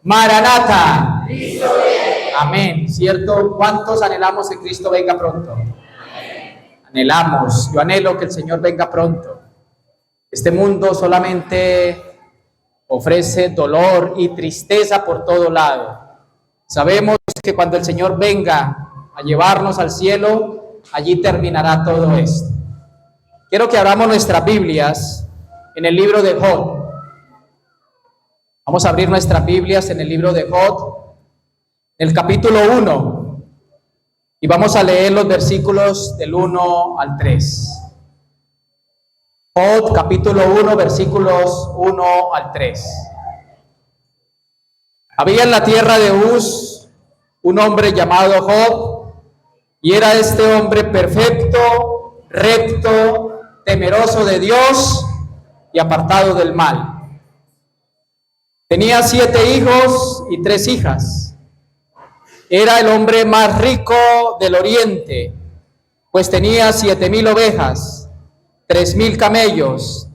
Maranata. Cristo viene. Amén. ¿Cierto? ¿Cuántos anhelamos que Cristo venga pronto? Amén. Anhelamos. Yo anhelo que el Señor venga pronto. Este mundo solamente ofrece dolor y tristeza por todo lado. Sabemos que cuando el Señor venga a llevarnos al cielo, allí terminará todo esto. Quiero que abramos nuestras Biblias en el libro de Job. Vamos a abrir nuestras Biblias en el libro de Job, el capítulo 1, y vamos a leer los versículos del 1 al 3. Job, capítulo 1, versículos 1 al 3. Había en la tierra de Uz un hombre llamado Job, y era este hombre perfecto, recto, temeroso de Dios y apartado del mal. Tenía 7 hijos y 3 hijas. Era el hombre más rico del oriente, pues tenía 7,000 ovejas, 3,000 camellos,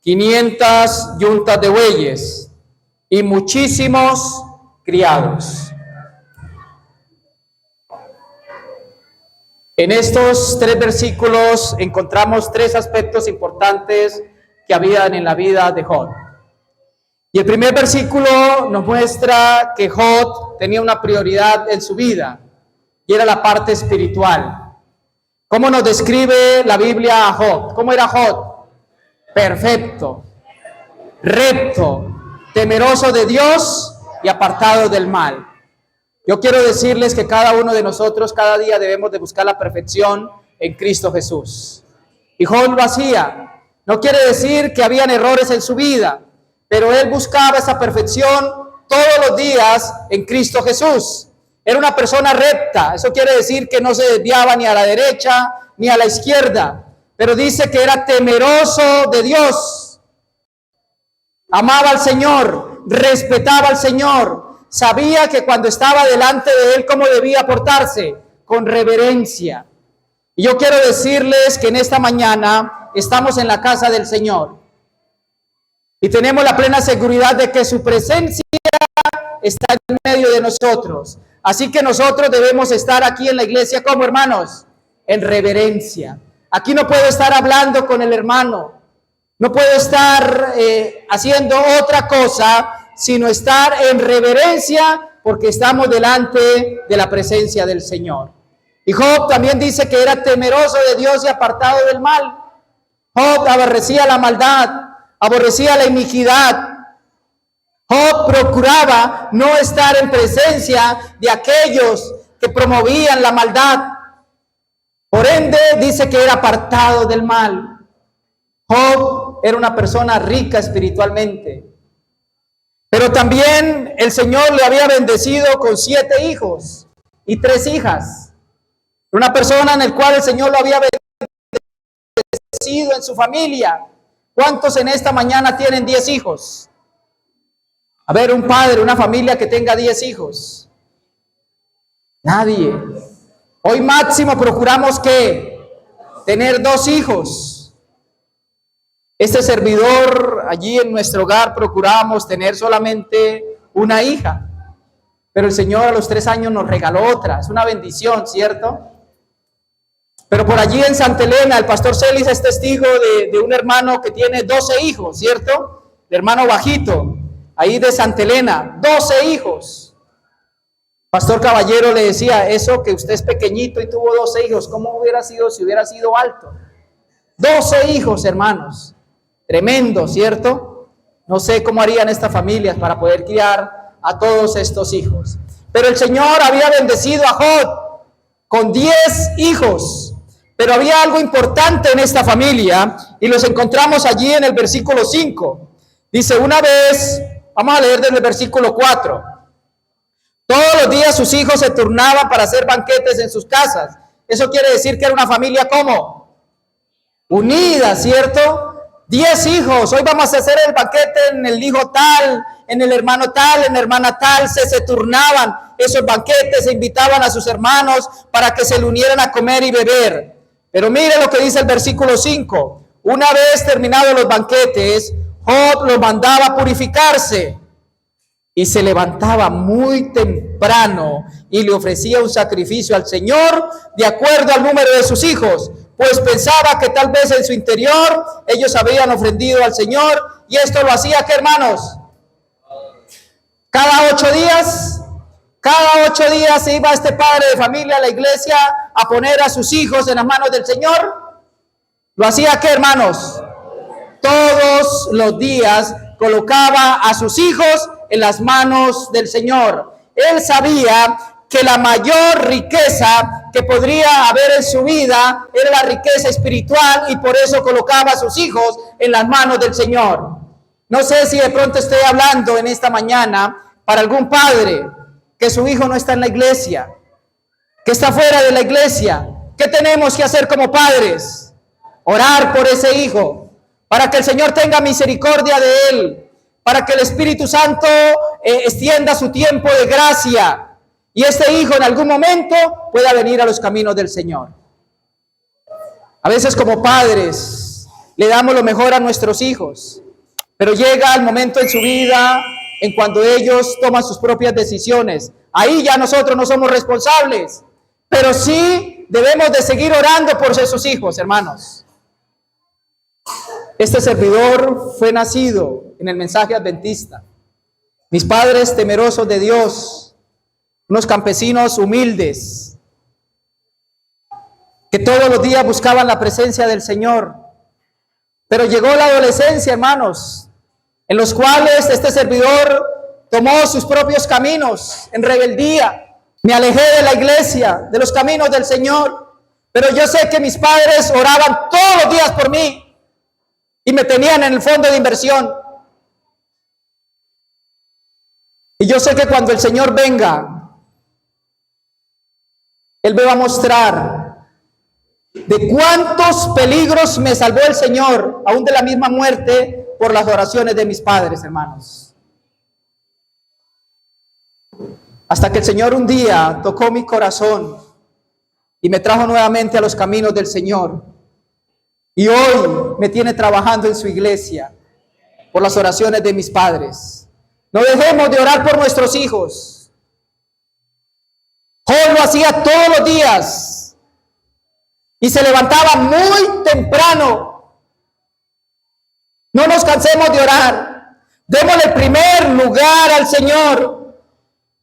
500 yuntas de bueyes y muchísimos criados. En estos 3 versículos encontramos 3 aspectos importantes que habían en la vida de Job. Y el primer versículo nos muestra que Job tenía una prioridad en su vida, y era la parte espiritual. ¿Cómo nos describe la Biblia a Job? ¿Cómo era Job? Perfecto, recto, temeroso de Dios y apartado del mal. Yo quiero decirles que cada uno de nosotros cada día debemos de buscar la perfección en Cristo Jesús. Y Job lo hacía. No quiere decir que habían errores en su vida, pero él buscaba esa perfección todos los días en Cristo Jesús. Era una persona recta. Eso quiere decir que no se desviaba ni a la derecha ni a la izquierda, pero dice que era temeroso de Dios. Amaba al Señor, respetaba al Señor, sabía que cuando estaba delante de Él cómo debía portarse, con reverencia. Y yo quiero decirles que en esta mañana estamos en la casa del Señor y tenemos la plena seguridad de que su presencia está en medio de nosotros. Así que nosotros debemos estar aquí en la iglesia como hermanos, en reverencia. Aquí no puedo estar hablando con el hermano, no puedo estar haciendo otra cosa sino estar en reverencia, porque estamos delante de la presencia del Señor. Y Job también dice que era temeroso de Dios y apartado del mal. Job aborrecía la maldad, aborrecía la iniquidad. Job procuraba no estar en presencia de aquellos que promovían la maldad. Por ende, dice que era apartado del mal. Job era una persona rica espiritualmente, pero también el Señor le había bendecido con 7 hijos y 3 hijas. Una persona en la cual el Señor lo había bendecido en su familia. ¿Cuántos en esta mañana tienen 10 hijos? A ver, un padre, una familia que tenga 10 hijos. Nadie. Hoy máximo procuramos que tener 2 hijos. Este servidor, allí en nuestro hogar procuramos tener solamente una hija, pero el Señor a los 3 años nos regaló otra. Es una bendición, ¿cierto? Pero por allí en Santa Elena, el pastor Celis es testigo de un hermano que tiene 12 hijos, ¿cierto? El hermano bajito, ahí de Santa Elena, 12 hijos. Pastor Caballero le decía, eso que usted es pequeñito y tuvo 12 hijos, ¿cómo hubiera sido si hubiera sido alto? 12 hijos, hermanos. Tremendo, ¿cierto? No sé cómo harían estas familias para poder criar a todos estos hijos. Pero el Señor había bendecido a Job con 10 hijos. Pero había algo importante en esta familia y los encontramos allí en el versículo 5. Dice, una vez, vamos a leer desde el versículo 4. Todos los días sus hijos se turnaban para hacer banquetes en sus casas. Eso quiere decir que era una familia ¿cómo? Unida, ¿cierto? 10 hijos, hoy vamos a hacer el banquete en el hijo tal, en el hermano tal, en la hermana tal, se turnaban esos banquetes, se invitaban a sus hermanos para que se le unieran a comer y beber. Pero mire lo que dice el versículo 5, una vez terminados los banquetes, Job los mandaba a purificarse. y se levantaba muy temprano y le ofrecía un sacrificio al Señor de acuerdo al número de sus hijos, pues pensaba que tal vez en su interior ellos habían ofrendido al Señor. Y esto lo hacía, ¿qué, hermanos? Cada 8 días. Cada 8 días se iba este padre de familia a la iglesia a poner a sus hijos en las manos del Señor. ¿Lo hacía qué, hermanos? Todos los días colocaba a sus hijos en las manos del Señor. Él sabía que la mayor riqueza que podría haber en su vida era la riqueza espiritual, y por eso colocaba a sus hijos en las manos del Señor. No sé si de pronto estoy hablando en esta mañana para algún padre que su hijo no está en la iglesia, que está fuera de la iglesia. ¿Qué tenemos que hacer como padres? Orar por ese hijo, para que el Señor tenga misericordia de él, para que el Espíritu Santo extienda su tiempo de gracia, y este hijo en algún momento pueda venir a los caminos del Señor. A veces como padres le damos lo mejor a nuestros hijos, pero llega el momento en su vida en cuando ellos toman sus propias decisiones. Ahí ya nosotros no somos responsables, pero sí debemos de seguir orando por esos hijos, hermanos. Este servidor fue nacido en el mensaje adventista. Mis padres temerosos de Dios, unos campesinos humildes, que todos los días buscaban la presencia del Señor. Pero llegó la adolescencia, hermanos, en los cuales este servidor tomó sus propios caminos en rebeldía. Me alejé de la iglesia, de los caminos del Señor, pero yo sé que mis padres oraban todos los días por mí y me tenían en el fondo de inversión. Y yo sé que cuando el Señor venga, Él me va a mostrar de cuántos peligros me salvó el Señor, aún de la misma muerte, por las oraciones de mis padres, hermanos. Hasta que el Señor un día tocó mi corazón y me trajo nuevamente a los caminos del Señor. Y hoy me tiene trabajando en su iglesia por las oraciones de mis padres. No dejemos de orar por nuestros hijos. Job lo hacía todos los días y se levantaba muy temprano. No nos cansemos de orar. Démosle el primer lugar al Señor.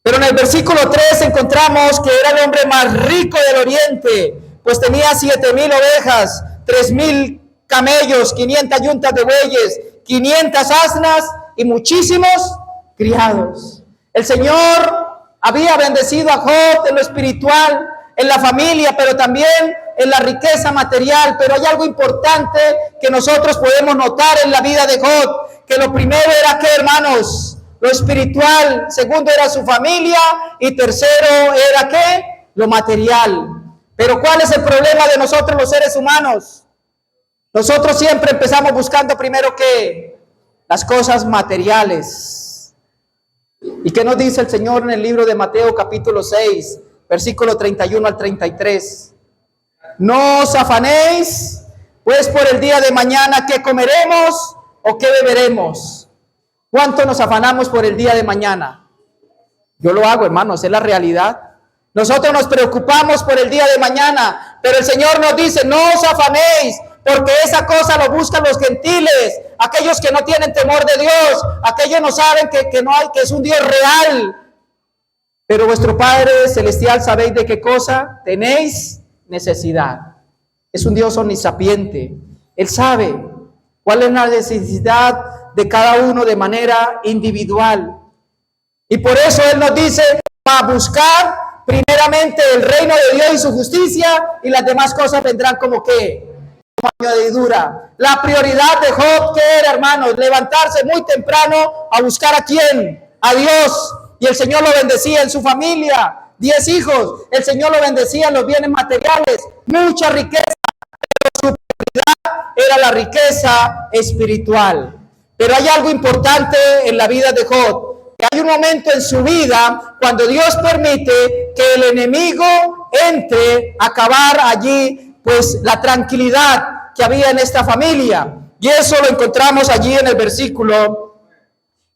Pero en el versículo 3 encontramos que era el hombre más rico del oriente, pues tenía 7,000 ovejas, 3,000 camellos, 500 yuntas de bueyes, 500 asnas y muchísimos criados. El Señor había bendecido a Job en lo espiritual, en la familia, pero también en la riqueza material. Pero hay algo importante que nosotros podemos notar en la vida de Job, que lo primero era que, hermanos, lo espiritual, segundo era su familia, y tercero era ¿qué? Lo material. Pero ¿cuál es el problema de nosotros los seres humanos? Nosotros siempre empezamos buscando primero ¿qué? Las cosas materiales. ¿Y qué nos dice el Señor en el libro de Mateo capítulo 6, versículo 31 al 33? No os afanéis, pues por el día de mañana, ¿qué comeremos o qué beberemos? ¿Cuánto nos afanamos por el día de mañana? Yo lo hago, hermanos, es la realidad. Nosotros nos preocupamos por el día de mañana, pero el Señor nos dice, no os afanéis, porque esa cosa lo buscan los gentiles, aquellos que no tienen temor de Dios, aquellos no saben que no hay, que es un Dios real. Pero vuestro Padre Celestial, ¿sabéis de qué cosa tenéis necesidad? Es un Dios omnisapiente. Él sabe cuál es la necesidad de cada uno de manera individual. Y por eso Él nos dice a buscar primeramente el reino de Dios y su justicia, y las demás cosas vendrán como que como añadidura. La prioridad de Job, ¿qué era, hermanos? Levantarse muy temprano a buscar ¿a quién? A Dios. Y el Señor lo bendecía en su familia, 10 hijos. El Señor lo bendecía en los bienes materiales, mucha riqueza. Pero su prioridad era la riqueza espiritual. Pero hay algo importante en la vida de Job, que hay un momento en su vida cuando Dios permite que el enemigo entre a acabar allí pues la tranquilidad que había en esta familia. Y eso lo encontramos allí en el versículo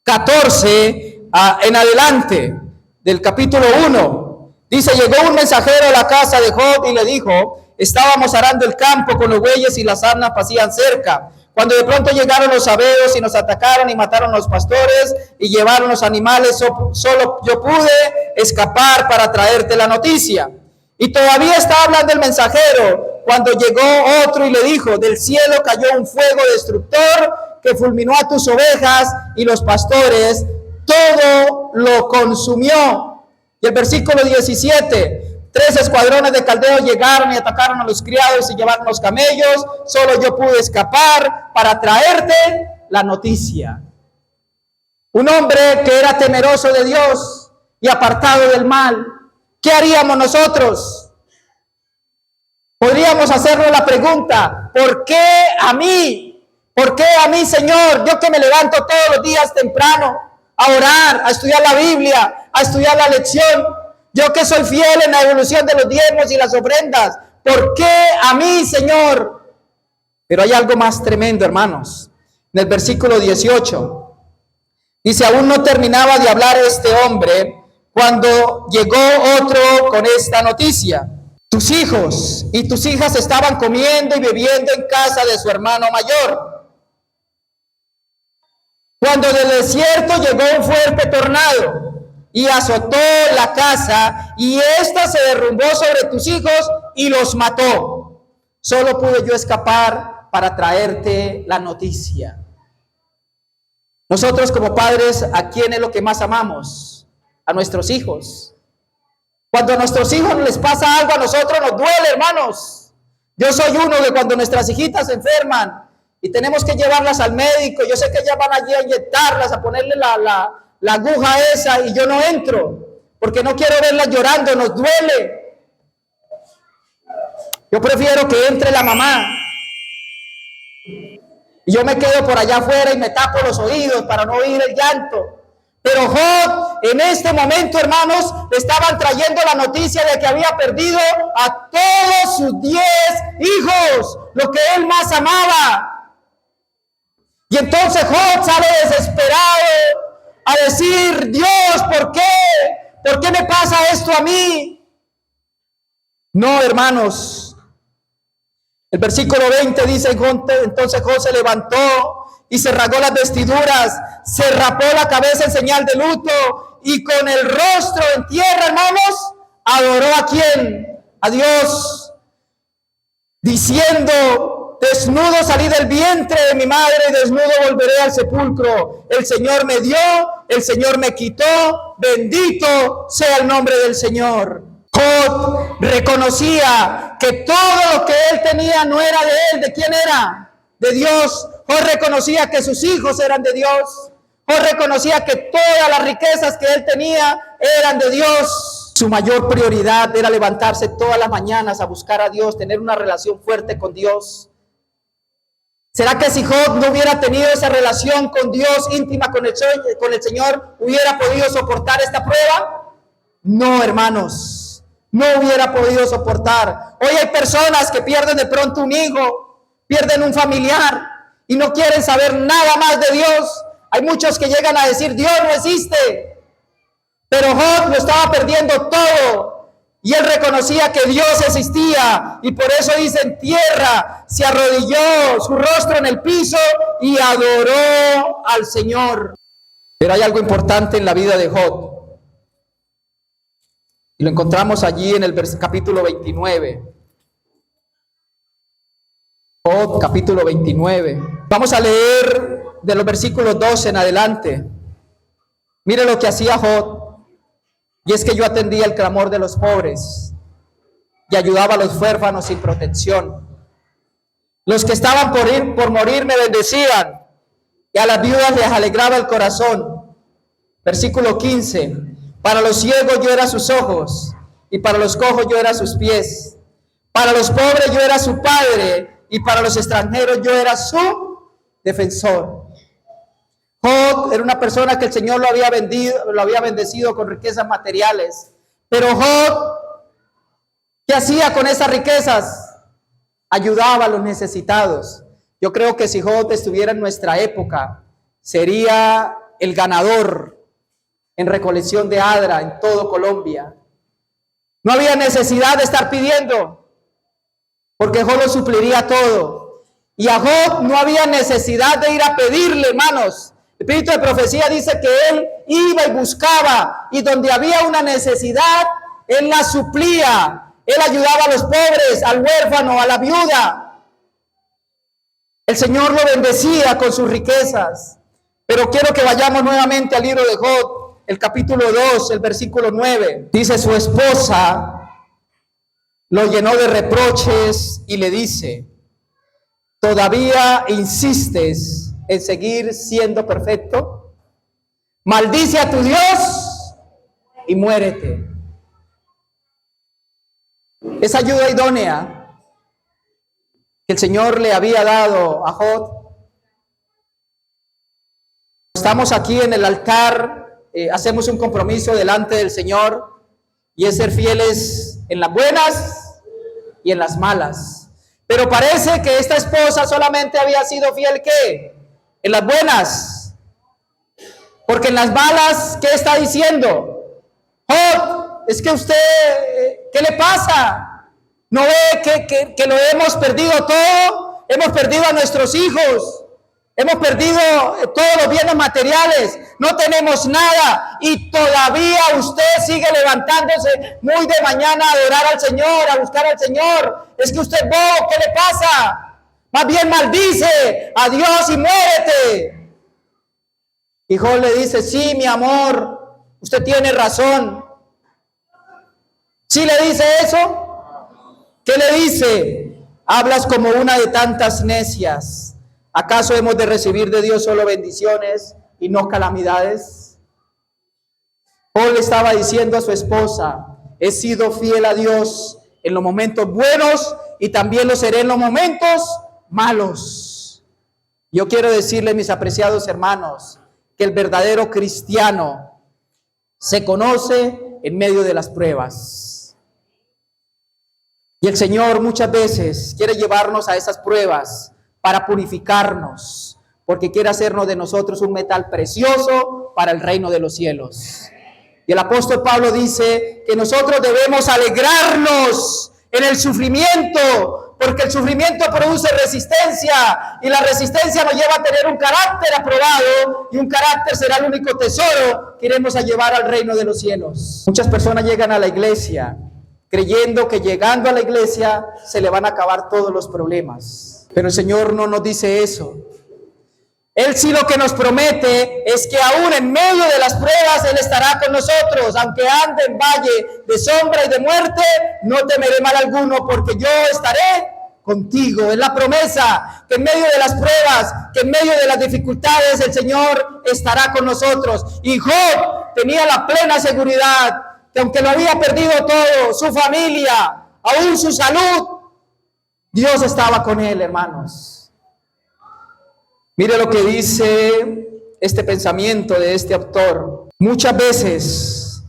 14 en adelante del capítulo 1. Dice, llegó un mensajero a la casa de Job y le dijo, estábamos arando el campo con los bueyes y las asnas pasían cerca, cuando de pronto llegaron los sabeos y nos atacaron y mataron a los pastores y llevaron los animales. Solo yo pude escapar para traerte la noticia. Y todavía estaba hablando el mensajero cuando llegó otro y le dijo, del cielo cayó un fuego destructor que fulminó a tus ovejas y los pastores, todo lo consumió. Y el versículo 17, 3 escuadrones de caldeos llegaron y atacaron a los criados y llevaron los camellos. Solo yo pude escapar para traerte la noticia. Un hombre que era temeroso de Dios y apartado del mal. ¿Qué haríamos nosotros? Podríamos hacernos la pregunta, ¿por qué a mí? ¿Por qué a mí, Señor? Yo que me levanto todos los días temprano a orar, a estudiar la Biblia, a estudiar la lección. Yo que soy fiel en la evolución de los diezmos y las ofrendas. ¿Por qué a mí, Señor? Pero hay algo más tremendo, hermanos. En el versículo 18, dice, aún no terminaba de hablar este hombre cuando llegó otro con esta noticia. Tus hijos y tus hijas estaban comiendo y bebiendo en casa de su hermano mayor, cuando del desierto llegó un fuerte tornado y azotó la casa, y ésta se derrumbó sobre tus hijos y los mató. Solo pude yo escapar para traerte la noticia. Nosotros como padres, ¿a quién es lo que más amamos? A nuestros hijos. Cuando a nuestros hijos les pasa algo, a nosotros nos duele, hermanos. Yo soy uno que cuando nuestras hijitas se enferman y tenemos que llevarlas al médico, yo sé que ellas van allí a inyectarlas, a ponerle la aguja esa, y yo no entro porque no quiero verlas llorando, nos duele. Yo prefiero que entre la mamá y yo me quedo por allá afuera y me tapo los oídos para no oír el llanto. Pero Job, en este momento, hermanos, le estaban trayendo la noticia de que había perdido a todos sus 10 hijos, lo que él más amaba. Y entonces Job sale desesperado a decir, Dios, ¿por qué? ¿Por qué me pasa esto a mí? No, hermanos. El versículo 20 dice, entonces Job se levantó y se rasgó las vestiduras, se rapó la cabeza en señal de luto, y con el rostro en tierra, hermanos, adoró ¿a quién? A Dios, diciendo, desnudo salí del vientre de mi madre y desnudo volveré al sepulcro. El Señor me dio, el Señor me quitó, bendito sea el nombre del Señor. Job reconocía que todo lo que él tenía no era de él. ¿De quién era? De Dios. Job reconocía que sus hijos eran de Dios. Job reconocía que todas las riquezas que él tenía eran de Dios. Su mayor prioridad era levantarse todas las mañanas a buscar a Dios, tener una relación fuerte con Dios. ¿Será que si Job no hubiera tenido esa relación con Dios íntima, con el Señor, hubiera podido soportar esta prueba? No, hermanos. No hubiera podido soportar. Hoy hay personas que pierden de pronto un hijo, pierden un familiar y no quieren saber nada más de Dios. Hay muchos que llegan a decir, Dios no existe. Pero Job lo estaba perdiendo todo y él reconocía que Dios existía, y por eso dice, en tierra se arrodilló, su rostro en el piso, y adoró al Señor. Pero hay algo importante en la vida de Job. Y lo encontramos allí en el capítulo 29. Job, capítulo 29. Vamos a leer de los versículos 12 en adelante. Mire lo que hacía Job. Y es que yo atendía el clamor de los pobres y ayudaba a los huérfanos sin protección. Los que estaban por morir me bendecían, y a las viudas les alegraba el corazón. Versículo 15. Para los ciegos yo era sus ojos, y para los cojos yo era sus pies. Para los pobres yo era su padre, y para los extranjeros yo era su defensor. Job era una persona que el Señor lo había bendecido con riquezas materiales. Pero Job, ¿qué hacía con esas riquezas? Ayudaba a los necesitados. Yo creo que si Job estuviera en nuestra época, sería el ganador en recolección de Adra en todo Colombia. No había necesidad de estar pidiendo, porque Job lo supliría todo. Y a Job no había necesidad de ir a pedirle, hermanos. El espíritu de profecía dice que él iba y buscaba, y donde había una necesidad, él la suplía. Él ayudaba a los pobres, al huérfano, a la viuda. El Señor lo bendecía con sus riquezas. Pero quiero que vayamos nuevamente al libro de Job, el capítulo 2, el versículo 9. Dice: su esposa lo llenó de reproches y le dice: ¿todavía insistes en seguir siendo perfecto? Maldice a tu Dios y muérete. Esa ayuda idónea que el Señor le había dado a Job. Estamos aquí en el altar, hacemos un compromiso delante del Señor, y es ser fieles en las buenas y en las malas. Pero parece que esta esposa solamente había sido fiel, ¿qué? En las buenas. Porque en las malas, ¿qué está diciendo? Job, es que usted, ¿qué le pasa? ¿No ve que lo hemos perdido todo? Hemos perdido a nuestros hijos. Hemos perdido todos los bienes materiales, no tenemos nada, y todavía usted sigue levantándose muy de mañana a adorar al Señor, a buscar al Señor. Es que usted, bobo, ¿qué le pasa? Más bien maldice a Dios y muérete. Y Job le dice: sí, mi amor, usted tiene razón. ¿Sí le dice eso? ¿Qué le dice? Hablas como una de tantas necias. ¿Acaso hemos de recibir de Dios solo bendiciones y no calamidades? Job le estaba diciendo a su esposa: he sido fiel a Dios en los momentos buenos y también lo seré en los momentos malos. Yo quiero decirle, mis apreciados hermanos, que el verdadero cristiano se conoce en medio de las pruebas. Y el Señor muchas veces quiere llevarnos a esas pruebas para purificarnos, porque quiere hacernos de nosotros un metal precioso para el reino de los cielos. Y el apóstol Pablo dice que nosotros debemos alegrarnos en el sufrimiento, porque el sufrimiento produce resistencia, y la resistencia nos lleva a tener un carácter aprobado, y un carácter será el único tesoro que iremos a llevar al reino de los cielos. Muchas personas llegan a la iglesia creyendo que llegando a la iglesia se le van a acabar todos los problemas. Pero el Señor no nos dice eso. Él sí lo que nos promete es que aún en medio de las pruebas Él estará con nosotros. Aunque ande en valle de sombra y de muerte, no temeré mal alguno, porque yo estaré contigo. Es la promesa, que en medio de las pruebas, que en medio de las dificultades, el Señor estará con nosotros. Y Job tenía la plena seguridad que aunque lo había perdido todo, su familia, aún su salud, Dios estaba con él, hermanos. Mire lo que dice este pensamiento de este autor. Muchas veces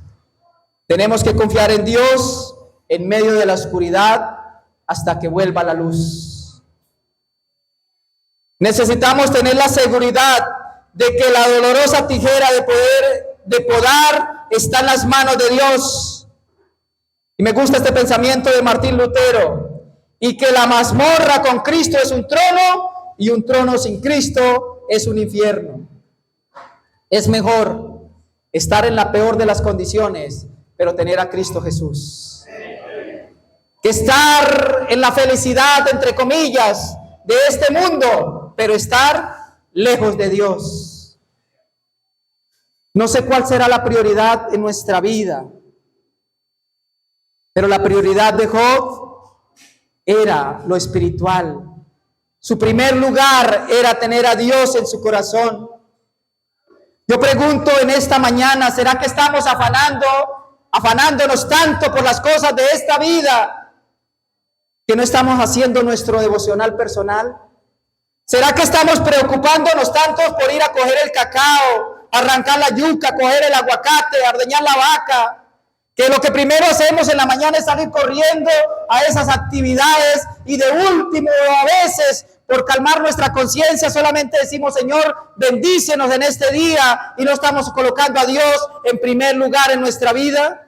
tenemos que confiar en Dios en medio de la oscuridad hasta que vuelva la luz. Necesitamos tener la seguridad de que la dolorosa tijera de podar está en las manos de Dios. Y me gusta este pensamiento de Martín Lutero. Y que la mazmorra con Cristo es un trono, y un trono sin Cristo es un infierno. Es mejor estar en la peor de las condiciones, pero tener a Cristo Jesús, que estar en la felicidad, entre comillas, de este mundo, pero estar lejos de Dios. No sé cuál será la prioridad en nuestra vida, pero la prioridad de Job era lo espiritual. Su primer lugar era tener a Dios en su corazón. Yo pregunto en esta mañana, ¿será que estamos afanándonos tanto por las cosas de esta vida que no estamos haciendo nuestro devocional personal? ¿Será que estamos preocupándonos tanto por ir a coger el cacao, arrancar la yuca, coger el aguacate, ordeñar la vaca, que lo que primero hacemos en la mañana es salir corriendo a esas actividades, y de último a veces por calmar nuestra conciencia, solamente decimos, Señor, bendícenos en este día, y no estamos colocando a Dios en primer lugar en nuestra vida?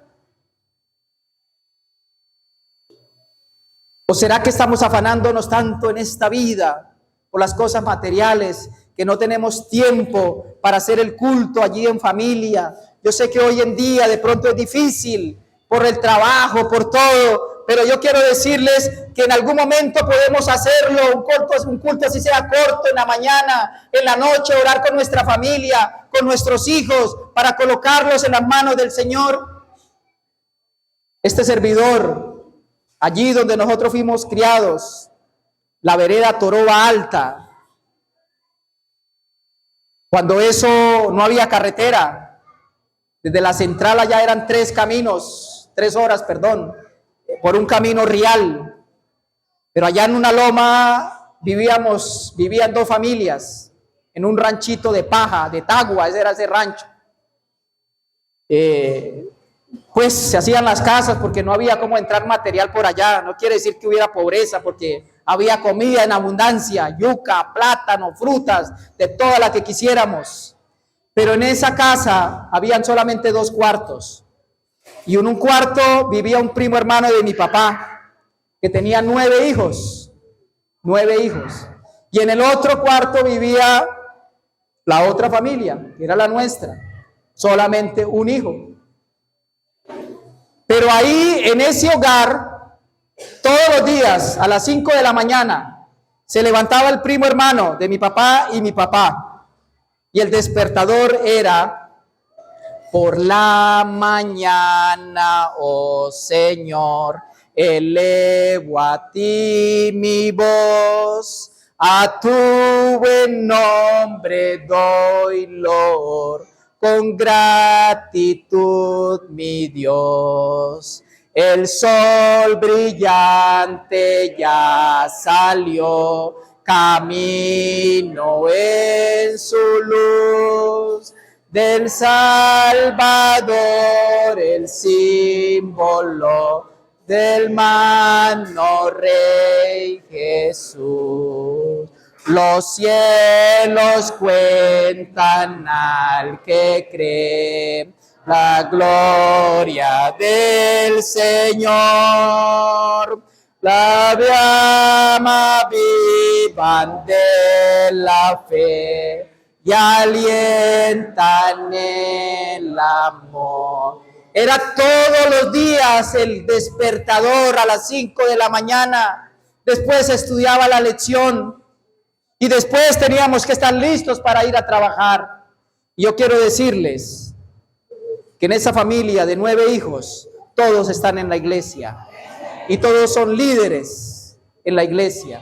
¿O será que estamos afanándonos tanto en esta vida por las cosas materiales que no tenemos tiempo para hacer el culto allí en familia? Yo sé que hoy en día de pronto es difícil por el trabajo, por todo, pero yo quiero decirles que en algún momento podemos hacerlo, un culto así sea corto, en la mañana, en la noche, orar con nuestra familia, con nuestros hijos, para colocarlos en las manos del Señor. Este servidor, allí donde nosotros fuimos criados, la vereda Toroba Alta, cuando eso no había carretera, desde la central allá eran 3 horas, por un camino real, pero allá en una loma vivían 2 familias, en un ranchito de paja, de Tagua, ese era ese rancho. Pues se hacían las casas porque no había cómo entrar material por allá. No quiere decir que hubiera pobreza, porque había comida en abundancia, yuca, plátano, frutas, de toda la que quisiéramos. Pero en esa casa habían solamente 2 cuartos. Y en un cuarto vivía un primo hermano de mi papá, que tenía 9 hijos. 9 hijos. Y en el otro cuarto vivía la otra familia, que era la nuestra. Solamente un hijo. Pero ahí, en ese hogar, todos los días, a las 5 de la mañana, se levantaba el primo hermano de mi papá y mi papá. Y el despertador era: por la mañana, oh Señor, elevo a ti mi voz, a tu buen nombre doy loor. Con gratitud, mi Dios, el sol brillante ya salió, camino en su luz, del Salvador el símbolo, del magno Rey Jesús. Los cielos cuentan al que cree la gloria del Señor. La llama vivan de la fe y alientan el amor. Era todos los días el despertador a las 5 de la mañana. Después estudiaba la lección. Y después teníamos que estar listos para ir a trabajar. Y yo quiero decirles que en esa familia de 9 hijos, todos están en la iglesia. Y todos son líderes en la iglesia.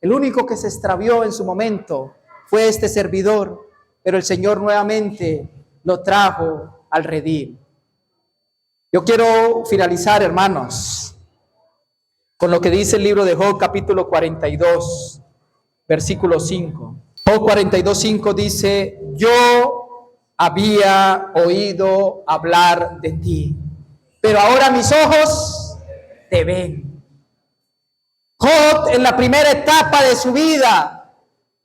El único que se extravió en su momento fue este servidor. Pero el Señor nuevamente lo trajo al redil. Yo quiero finalizar, hermanos, con lo que dice el libro de Job, capítulo 42. Versículo 5. Job 42:5 dice: yo había oído hablar de ti, pero ahora mis ojos te ven. Job, en la primera etapa de su vida,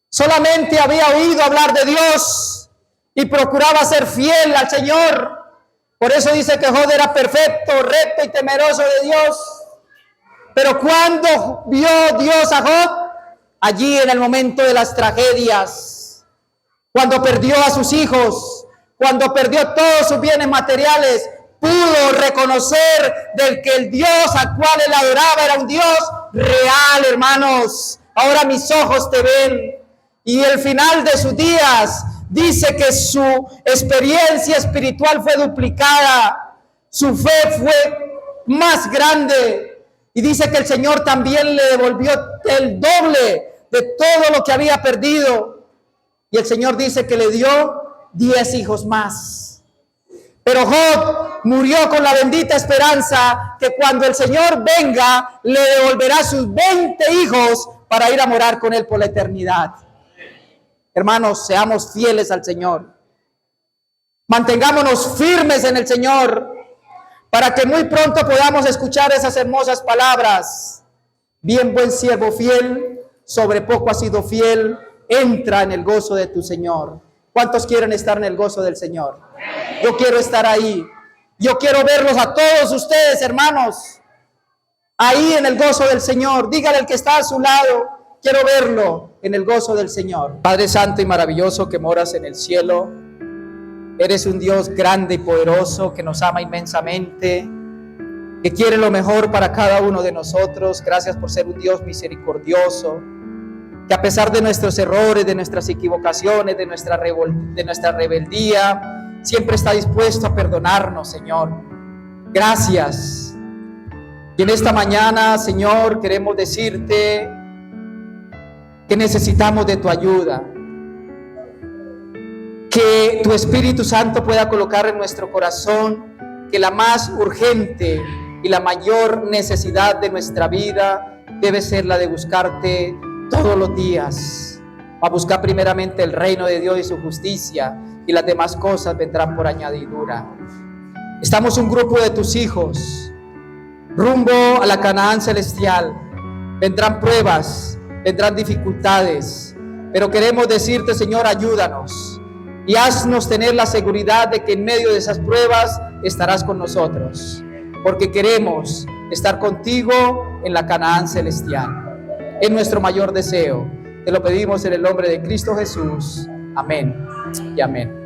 solamente había oído hablar de Dios y procuraba ser fiel al Señor. Por eso dice que Job era perfecto, recto y temeroso de Dios. Pero cuando vio Dios a Job, allí en el momento de las tragedias, cuando perdió a sus hijos, cuando perdió todos sus bienes materiales, pudo reconocer del que el Dios al cual él adoraba era un Dios real, hermanos. Ahora mis ojos te ven. Y el final de sus días dice que su experiencia espiritual fue duplicada, su fe fue más grande. Y dice que el Señor también le devolvió el doble de todo lo que había perdido. Y el Señor dice que le dio 10 hijos más. Pero Job murió con la bendita esperanza que cuando el Señor venga, le devolverá sus 20 hijos para ir a morar con él por la eternidad. Hermanos, seamos fieles al Señor. Mantengámonos firmes en el Señor, para que muy pronto podamos escuchar esas hermosas palabras: bien, buen siervo fiel, sobre poco has sido fiel, entra en el gozo de tu Señor. ¿Cuántos quieren estar en el gozo del Señor? Yo quiero estar ahí. Yo quiero verlos a todos ustedes, hermanos, ahí en el gozo del Señor. Dígale al que está a su lado, quiero verlo en el gozo del Señor. Padre santo y maravilloso que moras en el cielo, eres un Dios grande y poderoso que nos ama inmensamente, que quiere lo mejor para cada uno de nosotros. Gracias por ser un Dios misericordioso, que a pesar de nuestros errores, de nuestras equivocaciones, de nuestra rebeldía, siempre está dispuesto a perdonarnos, Señor. Gracias. Y en esta mañana, Señor, queremos decirte que necesitamos de tu ayuda, que tu Espíritu Santo pueda colocar en nuestro corazón que la más urgente y la mayor necesidad de nuestra vida debe ser la de buscarte todos los días, a buscar primeramente el reino de Dios y su justicia, y las demás cosas vendrán por añadidura. Estamos un grupo de tus hijos rumbo a la Canaán celestial. Vendrán pruebas, vendrán dificultades, pero queremos decirte, Señor, ayúdanos y haznos tener la seguridad de que en medio de esas pruebas estarás con nosotros, porque queremos estar contigo en la Canaán celestial. Es nuestro mayor deseo. Te lo pedimos en el nombre de Cristo Jesús. Amén y amén.